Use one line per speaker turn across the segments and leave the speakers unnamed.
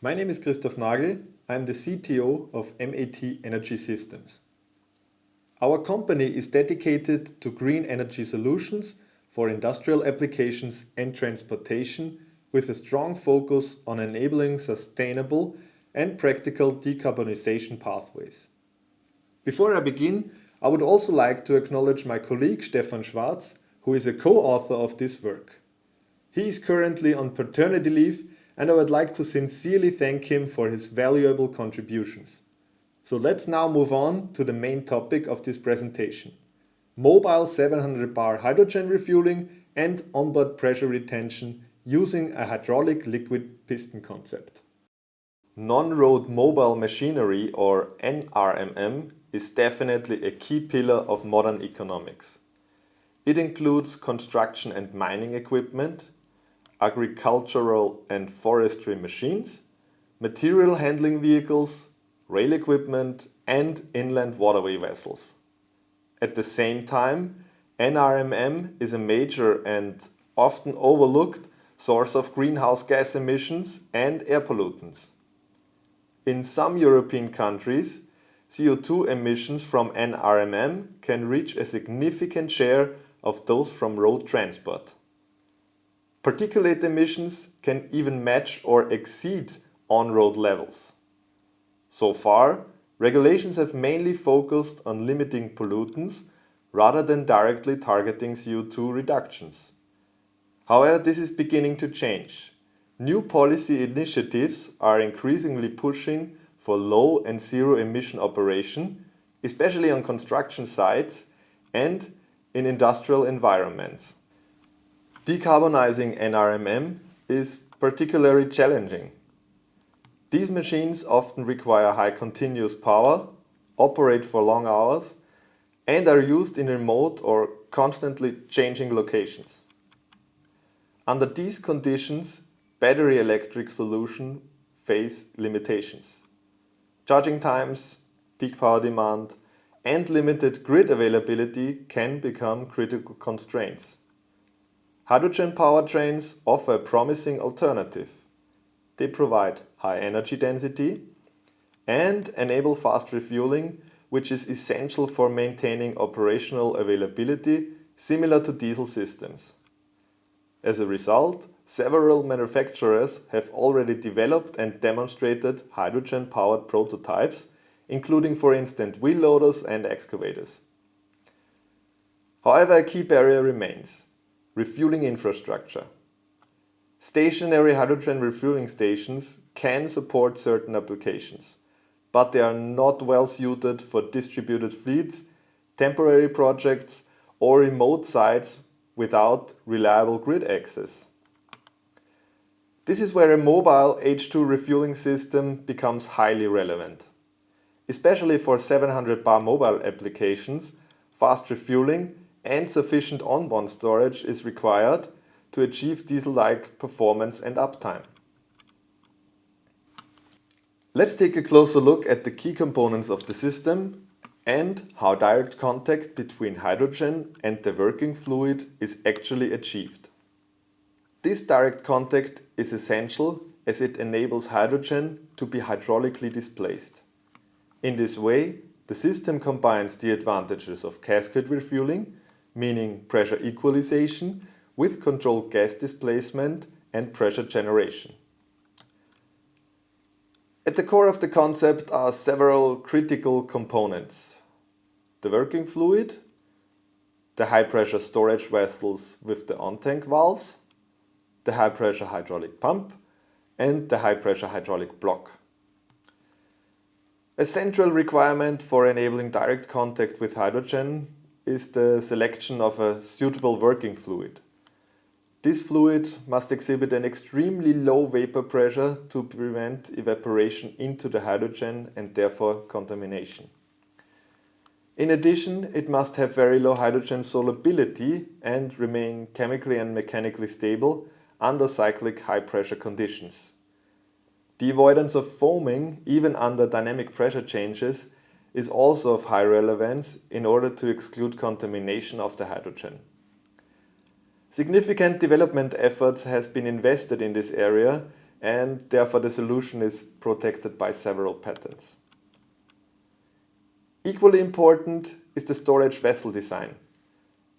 My name is Christoph Nagl. I'm the CTO of MAT Energy Systems. Our company is dedicated to green energy solutions for industrial applications and transportation, with a strong focus on enabling sustainable and practical decarbonization pathways. Before I begin, I would also like to acknowledge my colleague Stephan Schwarcy, who is a co-author of this work. He is currently on paternity leave, and I would like to sincerely thank him for his valuable contributions. So let's now move on to the main topic of this presentation: mobile 700 bar hydrogen refueling and onboard pressure retention using a hydraulic liquid piston concept. Non-road mobile machinery, or NRMM, is definitely a key pillar of modern economics. It includes construction and mining equipment, agricultural and forestry machines, material handling vehicles, rail equipment, and inland waterway vessels. At the same time, NRMM is a major and often overlooked source of greenhouse gas emissions and air pollutants. In some European countries, CO2 emissions from NRMM can reach a significant share of those from road transport. Particulate emissions can even match or exceed on-road levels. So far, regulations have mainly focused on limiting pollutants rather than directly targeting CO2 reductions. However, this is beginning to change. New policy initiatives are increasingly pushing for low and zero emission operation, especially on construction sites and in industrial environments. Decarbonizing NRMM is particularly challenging. These machines often require high continuous power, operate for long hours, and are used in remote or constantly changing locations. Under these conditions, battery electric solutions face limitations. Charging times, peak power demand, and limited grid availability can become critical constraints. Hydrogen powertrains offer a promising alternative. They provide high energy density and enable fast refueling, which is essential for maintaining operational availability similar to diesel systems. As a result, several manufacturers have already developed and demonstrated hydrogen-powered prototypes, including, for instance, wheel loaders and excavators. However, a key barrier remains: refueling infrastructure. Stationary hydrogen refueling stations can support certain applications, but they are not well suited for distributed fleets, temporary projects, or remote sites without reliable grid access. This is where a mobile H2 refueling system becomes highly relevant. Especially for 700 bar mobile applications, fast refueling and sufficient onboard storage is required to achieve diesel-like performance and uptime. Let's take a closer look at the key components of the system and how direct contact between hydrogen and the working fluid is actually achieved. This direct contact is essential as it enables hydrogen to be hydraulically displaced. In this way, the system combines the advantages of cascade refueling, meaning pressure equalization, with controlled gas displacement and pressure generation. At the core of the concept are several critical components: the working fluid, the high-pressure storage vessels with the on-tank valves, the high-pressure hydraulic pump, and the high-pressure hydraulic block. A central requirement for enabling direct contact with hydrogen is the selection of a suitable working fluid. This fluid must exhibit an extremely low vapor pressure to prevent evaporation into the hydrogen and therefore contamination. In addition, it must have very low hydrogen solubility and remain chemically and mechanically stable under cyclic high pressure conditions. The avoidance of foaming, even under dynamic pressure changes, is also of high relevance in order to exclude contamination of the hydrogen. Significant development efforts has been invested in this area and therefore the solution is protected by several patents. Equally important is the storage vessel design.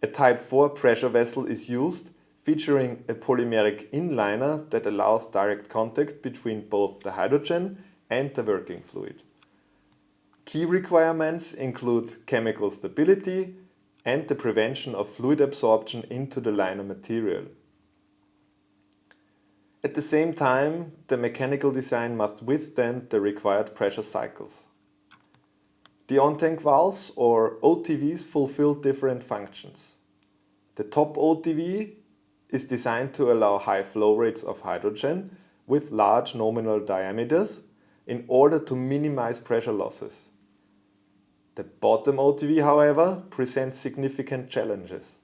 A Type 4 pressure vessel is used, featuring a polymeric inliner that allows direct contact between both the hydrogen and the working fluid. Key requirements include chemical stability and the prevention of fluid absorption into the liner material. At the same time, the mechanical design must withstand the required pressure cycles. The on-tank valves, or OTVs, fulfill different functions. The top OTV is designed to allow high flow rates of hydrogen with large nominal diameters in order to minimize pressure losses. The bottom OTV, however, presents significant challenges.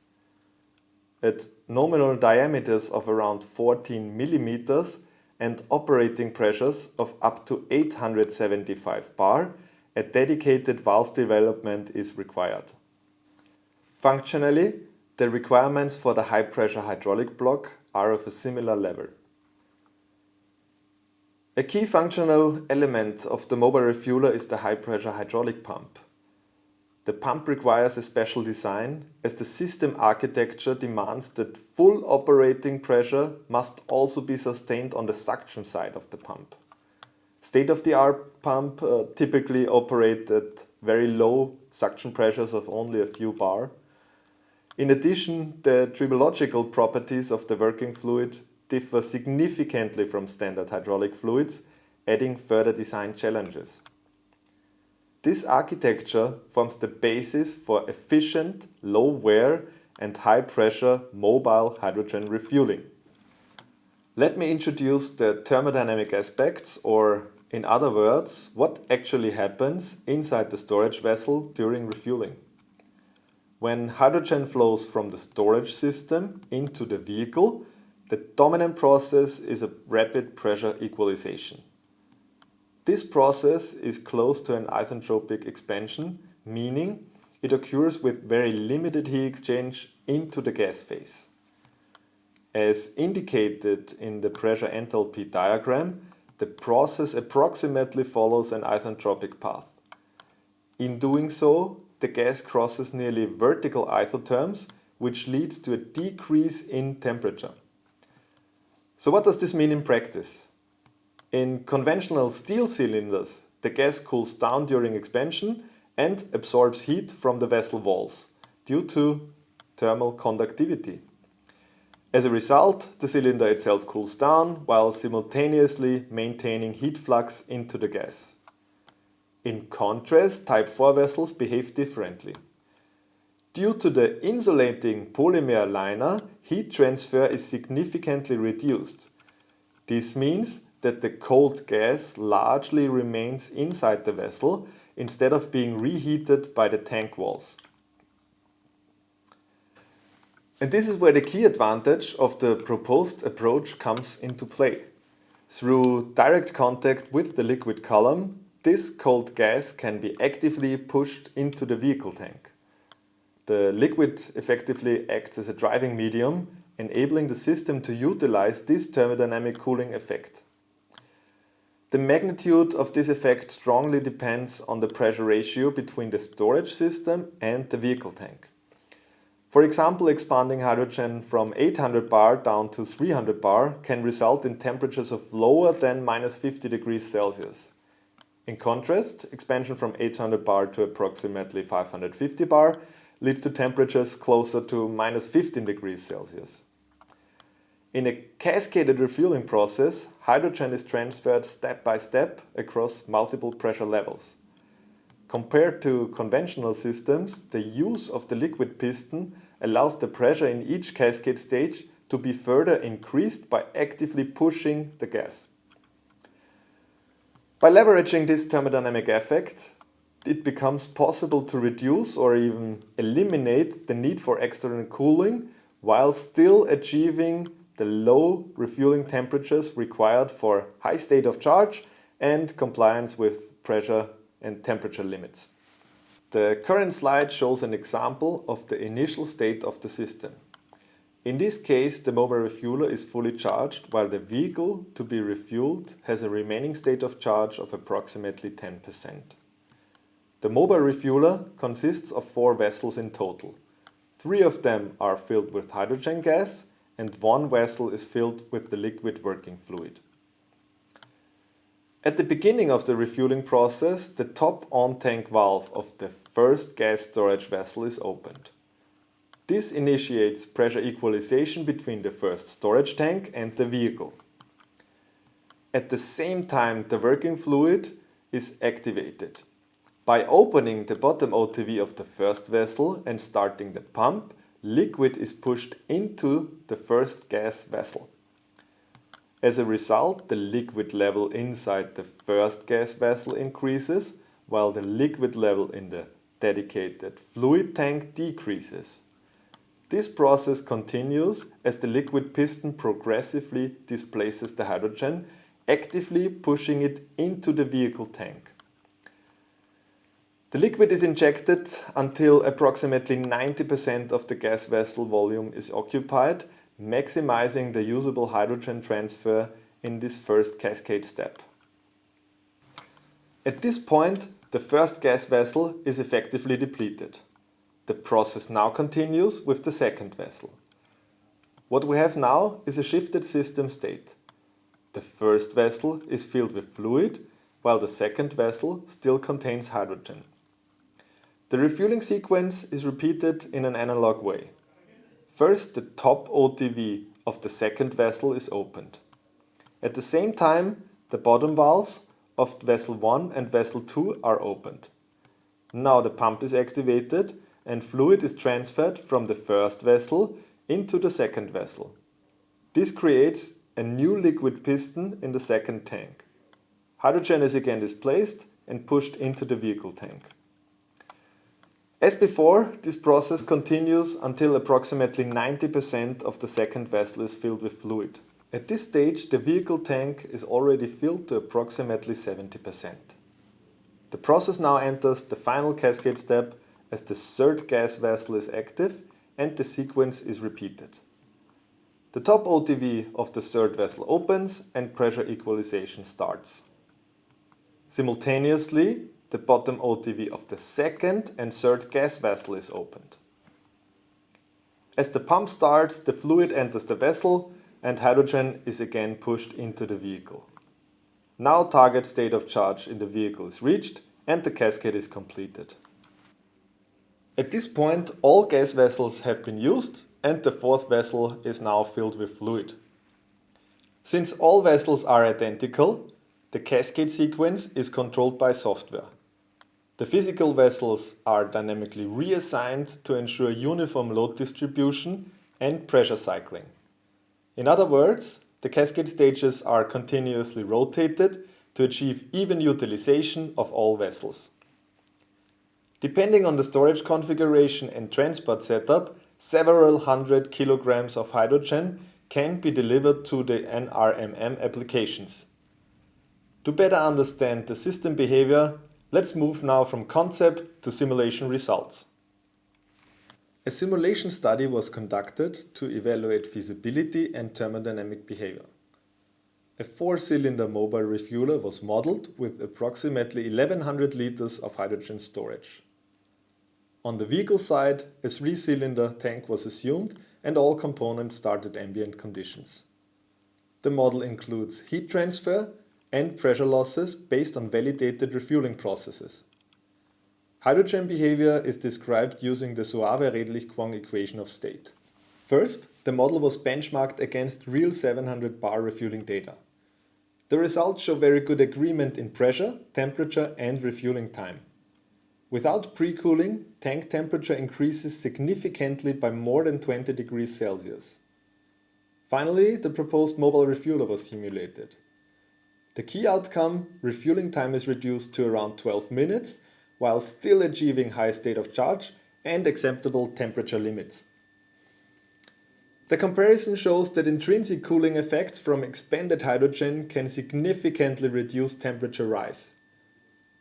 At nominal diameters of around 14 millimeters and operating pressures of up to 875 bar, a dedicated valve development is required. Functionally, the requirements for the high-pressure hydraulic block are of a similar level. A key functional element of the mobile refueler is the high-pressure hydraulic pump. The pump requires a special design, as the system architecture demands that full operating pressure must also be sustained on the suction side of the pump. State-of-the-art pump typically operate at very low suction pressures of only a few bar. In addition, the tribological properties of the working fluid differ significantly from standard hydraulic fluids, adding further design challenges. This architecture forms the basis for efficient, low wear and high pressure mobile hydrogen refueling. Let me introduce the thermodynamic aspects, or in other words, what actually happens inside the storage vessel during refueling. When hydrogen flows from the storage system into the vehicle, the dominant process is a rapid pressure equalization. This process is close to an isentropic expansion, meaning it occurs with very limited heat exchange into the gas phase. As indicated in the pressure enthalpy diagram, the process approximately follows an isentropic path. In doing so, the gas crosses nearly vertical isotherms, which leads to a decrease in temperature. So what does this mean in practice? In conventional steel cylinders, the gas cools down during expansion and absorbs heat from the vessel walls due to thermal conductivity. As a result, the cylinder itself cools down while simultaneously maintaining heat flux into the gas. In contrast, Type 4 vessels behave differently. Due to the insulating polymer liner, heat transfer is significantly reduced. This means that the cold gas largely remains inside the vessel instead of being reheated by the tank walls. And this is where the key advantage of the proposed approach comes into play. Through direct contact with the liquid column, this cold gas can be actively pushed into the vehicle tank. The liquid effectively acts as a driving medium, enabling the system to utilize this thermodynamic cooling effect. The magnitude of this effect strongly depends on the pressure ratio between the storage system and the vehicle tank. For example, expanding hydrogen from 800 bar down to 300 bar can result in temperatures of lower than -50 degrees Celsius. In contrast, expansion from 800 bar to approximately 550 bar leads to temperatures closer to -15 degrees Celsius. In a cascaded refueling process, hydrogen is transferred step by step across multiple pressure levels. Compared to conventional systems, the use of the liquid piston allows the pressure in each cascade stage to be further increased by actively pushing the gas. By leveraging this thermodynamic effect, it becomes possible to reduce or even eliminate the need for external cooling while still achieving the low refueling temperatures required for high state of charge and compliance with pressure and temperature limits. The current slide shows an example of the initial state of the system. In this case, the mobile refueler is fully charged, while the vehicle to be refueled has a remaining state of charge of approximately 10%. The mobile refueler consists of 4 vessels in total. 3 of them are filled with hydrogen gas and 1 vessel is filled with the liquid working fluid. At the beginning of the refueling process, the top on-tank valve of the first gas storage vessel is opened. This initiates pressure equalization between the first storage tank and the vehicle. At the same time, the working fluid is activated. By opening the bottom OTV of the first vessel and starting the pump, liquid is pushed into the first gas vessel. As a result, the liquid level inside the first gas vessel increases, while the liquid level in the dedicated fluid tank decreases. This process continues as the liquid piston progressively displaces the hydrogen, actively pushing it into the vehicle tank. The liquid is injected until approximately 90% of the gas vessel volume is occupied, maximizing the usable hydrogen transfer in this first cascade step. At this point, the first gas vessel is effectively depleted. The process now continues with the second vessel. What we have now is a shifted system state. The first vessel is filled with fluid, while the second vessel still contains hydrogen. The refueling sequence is repeated in an analog way. First, the top OTV of the second vessel is opened. At the same time, the bottom valves of vessel 1 and vessel 2 are opened. Now the pump is activated and fluid is transferred from the first vessel into the second vessel. This creates a new liquid piston in the second tank. Hydrogen is again displaced and pushed into the vehicle tank. As before, this process continues until approximately 90% of the second vessel is filled with fluid. At this stage, the vehicle tank is already filled to approximately 70%. The process now enters the final cascade step as the third gas vessel is active and the sequence is repeated. The top OTV of the third vessel opens and pressure equalization starts. Simultaneously, the bottom OTV of the second and third gas vessel is opened. As the pump starts, the fluid enters the vessel and hydrogen is again pushed into the vehicle. Now target state of charge in the vehicle is reached and the cascade is completed. At this point, all gas vessels have been used and the fourth vessel is now filled with fluid. Since all vessels are identical, the cascade sequence is controlled by software. The physical vessels are dynamically reassigned to ensure uniform load distribution and pressure cycling. In other words, the cascade stages are continuously rotated to achieve even utilization of all vessels. Depending on the storage configuration and transport setup, several hundred kilograms of hydrogen can be delivered to the NRMM applications. To better understand the system behavior, let's move now from concept to simulation results. A simulation study was conducted to evaluate feasibility and thermodynamic behavior. A 4-cylinder mobile refueler was modeled with approximately 1100 liters of hydrogen storage. On the vehicle side, a 3-cylinder tank was assumed and all components start at ambient conditions. The model includes heat transfer and pressure losses based on validated refueling processes. Hydrogen behavior is described using the Soave-Redlich-Kwong equation of state. First, the model was benchmarked against real 700 bar refueling data. The results show very good agreement in pressure, temperature and refueling time. Without pre-cooling, tank temperature increases significantly by more than 20 degrees Celsius. Finally, the proposed mobile refueler was simulated. The key outcome, refueling time is reduced to around 12 minutes, while still achieving high state of charge and acceptable temperature limits. The comparison shows that intrinsic cooling effects from expanded hydrogen can significantly reduce temperature rise.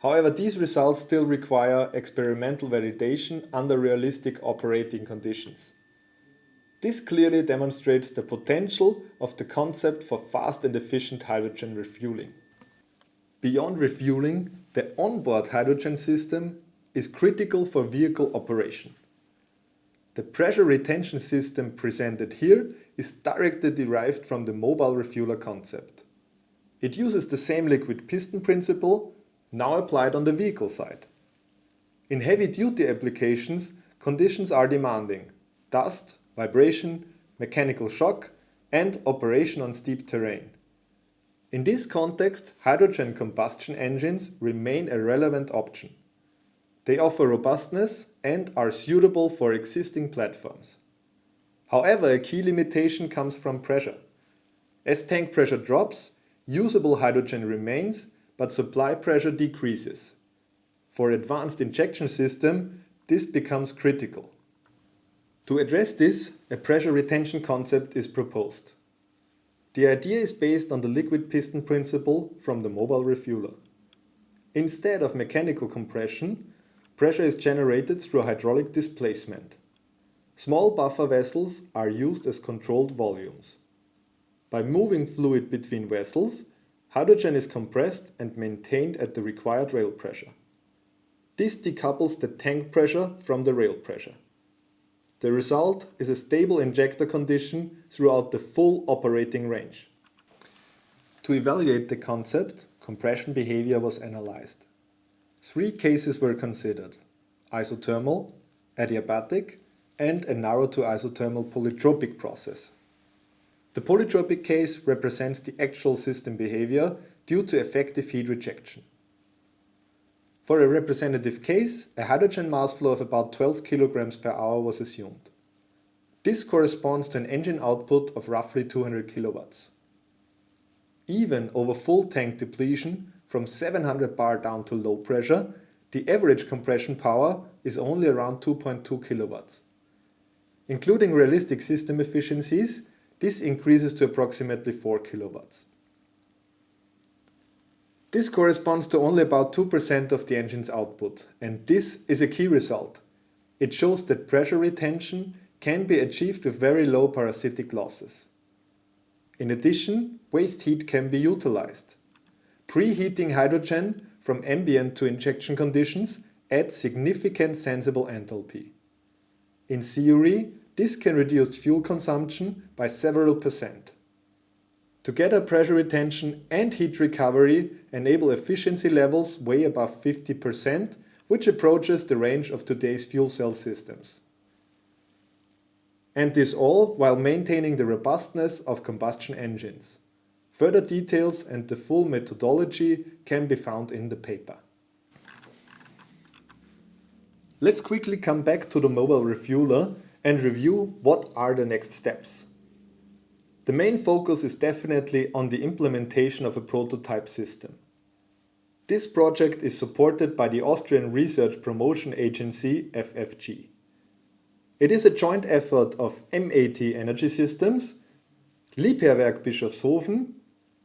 However, these results still require experimental validation under realistic operating conditions. This clearly demonstrates the potential of the concept for fast and efficient hydrogen refueling. Beyond refueling, the onboard hydrogen system is critical for vehicle operation. The pressure retention system presented here is directly derived from the mobile refueler concept. It uses the same liquid piston principle, now applied on the vehicle side. In heavy-duty applications, conditions are demanding: dust, vibration, mechanical shock, and operation on steep terrain. In this context, hydrogen combustion engines remain a relevant option. They offer robustness and are suitable for existing platforms. However, a key limitation comes from pressure. As tank pressure drops, usable hydrogen remains, but supply pressure decreases. For advanced injection system, this becomes critical. To address this, a pressure retention concept is proposed. The idea is based on the liquid piston principle from the mobile refueler. Instead of mechanical compression, pressure is generated through hydraulic displacement. Small buffer vessels are used as controlled volumes. By moving fluid between vessels, hydrogen is compressed and maintained at the required rail pressure. This decouples the tank pressure from the rail pressure. The result is a stable injector condition throughout the full operating range. To evaluate the concept, compression behavior was analyzed. 3 cases were considered: isothermal, adiabatic, and a narrow to isothermal polytropic process. The polytropic case represents the actual system behavior due to effective heat rejection. For a representative case, a hydrogen mass flow of about 12 kg per hour was assumed. This corresponds to an engine output of roughly 200 kW. Even over full tank depletion, from 700 bar down to low pressure, the average compression power is only around 2.2 kW. Including realistic system efficiencies, this increases to approximately 4 kW. This corresponds to only about 2% of the engine's output, and this is a key result. It shows that pressure retention can be achieved with very low parasitic losses. In addition, waste heat can be utilized. Preheating hydrogen from ambient to injection conditions adds significant sensible enthalpy. In theory, this can reduce fuel consumption by several percent. Together, pressure retention and heat recovery enable efficiency levels way above 50%, which approaches the range of today's fuel cell systems. And this all while maintaining the robustness of combustion engines. Further details and the full methodology can be found in the paper. Let's quickly come back to the mobile refueler and review what are the next steps. The main focus is definitely on the implementation of a prototype system. This project is supported by the Austrian Research Promotion Agency FFG. It is a joint effort of MAT Energy Systems, Liebherrwerk Bischofshofen,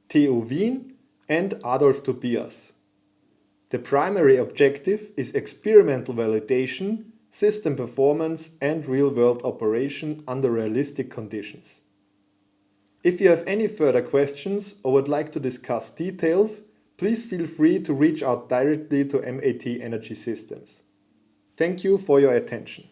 TU Wien and Adolf Tobias. The primary objective is experimental validation, system performance and real-world operation under realistic conditions. If you have any further questions or would like to discuss details, please feel free to reach out directly to MAT Energy Systems. Thank you for your attention.